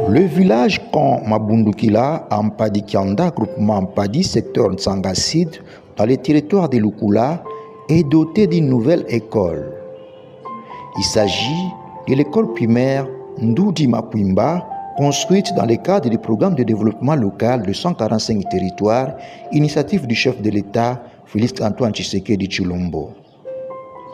Le village Kan Mabundukila, en Padi-Kianda, groupement Padi, secteur Nsangasid, dans le territoire de Lukula, est doté d'une nouvelle école. Il s'agit de l'école primaire Ndoudi Makwimba, construite dans le cadre du programme de développement local de 145 territoires, initiative du chef de l'État, Félix Antoine Tshisekedi Tshilombo.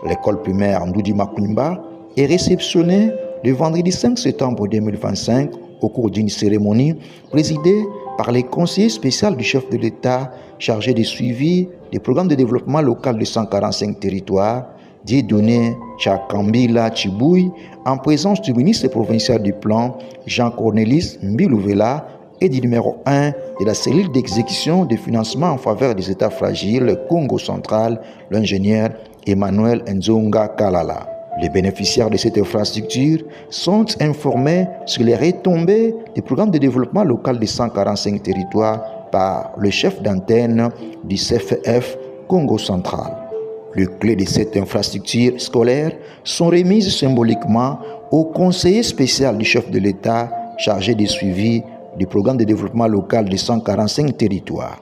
L'école primaire Ndoudi Makwimba est réceptionnée le vendredi 5 septembre 2025 au cours d'une cérémonie présidée par les conseillers spéciaux du chef de l'État chargé du suivi des programmes de développement local de 145 territoires, Dieudonné Tchakambila Tchibouy, en présence du ministre provincial du plan, Jean-Cornélis Mbilouvela, et du numéro 1 de la cellule d'exécution de financement en faveur des États fragiles Congo central, l'ingénieur Emmanuel Nzonga Kalala. Les bénéficiaires de cette infrastructure sont informés sur les retombées du programme de développement local de 145 territoires par le chef d'antenne du CFF Congo central. Les clés de cette infrastructure scolaire sont remises symboliquement au conseiller spécial du chef de l'État chargé du suivi du programme de développement local de 145 territoires.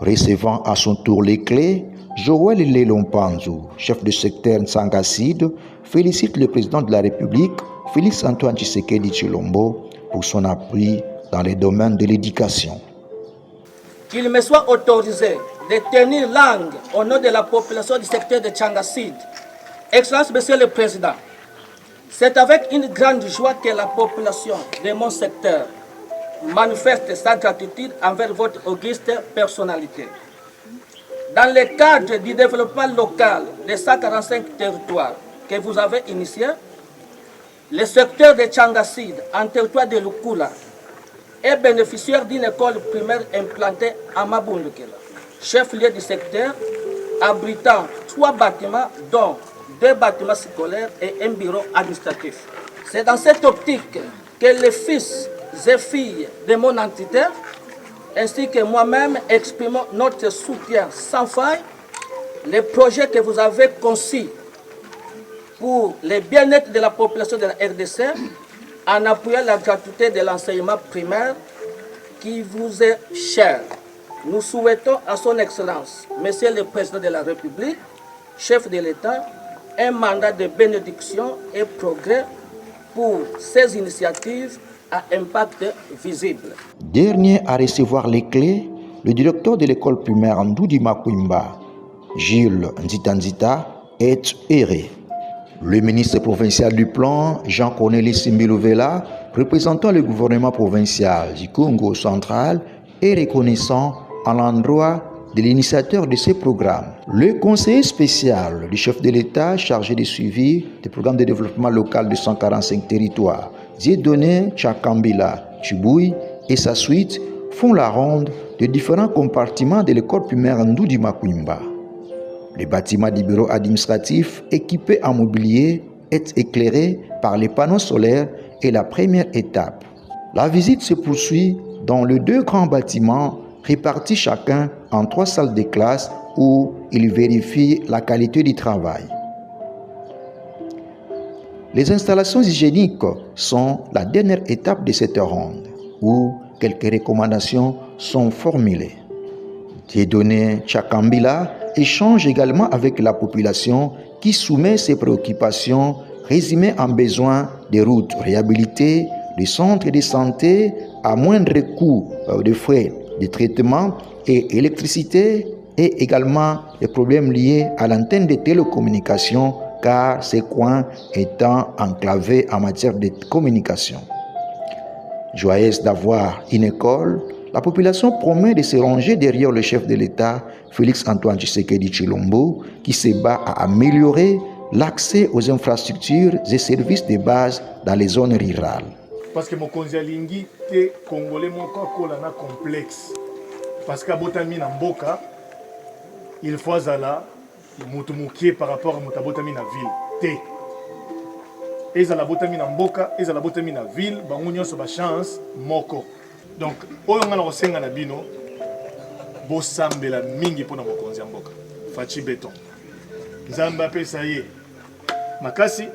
Recevant à son tour les clés, Joël Lelompanzou, chef de secteur Nsangasid, félicite le président de la République, Félix Antoine Tshisekedi Tshilombo, pour son appui dans les domaines de l'éducation. Qu'il me soit autorisé de tenir langue au nom de la population du secteur de Tsangasid. Excellence, Monsieur le Président, c'est avec une grande joie que la population de mon secteur manifeste sa gratitude envers votre auguste personnalité. Dans le cadre du développement local des 145 territoires que vous avez initié, le secteur de Tsangasid, en territoire de Lukula, est bénéficiaire d'une école primaire implantée à Mabundukila, chef-lieu du secteur, abritant 3 bâtiments, dont 2 bâtiments scolaires et un bureau administratif. C'est dans cette optique que les fils et filles de mon entité, ainsi que moi-même, exprimons notre soutien sans faille, les projets que vous avez conçus pour le bien-être de la population de la RDC, en appuyant la gratuité de l'enseignement primaire qui vous est cher. Nous souhaitons à son Excellence, Monsieur le Président de la République, chef de l'État, un mandat de bénédiction et progrès pour ces initiatives à impact visible. Dernier à recevoir les clés, le directeur de l'école primaire Ndoudi Makwimba, Gilles Nzita, est erré. Le ministre provincial du plan, Jean-Cornélis Mbilouvela, représentant le gouvernement provincial du Congo central, est reconnaissant à l'endroit de l'initiateur de ces programmes. Le conseiller spécial du chef de l'État chargé du suivi des programmes de développement local de 145 territoires, Dieudonné Tchakambila Tchibouy et sa suite font la ronde de différents compartiments de l'école primaire Ndoudi Makwimba. Le bâtiment du bureau administratif équipé en mobilier est éclairé par les panneaux solaires et la première étape. La visite se poursuit dans les 2 grands bâtiments répartis chacun en 3 salles de classe où il vérifie la qualité du travail. Les installations hygiéniques sont la dernière étape de cette ronde où quelques recommandations sont formulées. Dieudonné Tchakambila échange également avec la population qui soumet ses préoccupations résumées en besoin de routes réhabilitées, de centres de santé à moindre coût de frais de traitement et électricité et également les problèmes liés à l'antenne de télécommunications car ces coins étant enclavés en matière de communication. Joyeuse d'avoir une école, la population promet de se ranger derrière le chef de l'État, Félix Antoine Tshisekedi Tshilombo, qui se bat à améliorer l'accès aux infrastructures et services de base dans les zones rurales. Parce que mon konzialingi te congolais mon kolana complexe. Parce que botami na mboka, il faut zala mutumoukie par rapport à mutabotami na ville. Te. Ezala botami na mboka, ezala botami na ville, bango nyonso ba chance moko. Donc, oyo ngana kosenga na bino, bo sambela mingi pona mokonzi ya mboka. Fachi beton. Nzamba pesa ye. Makasi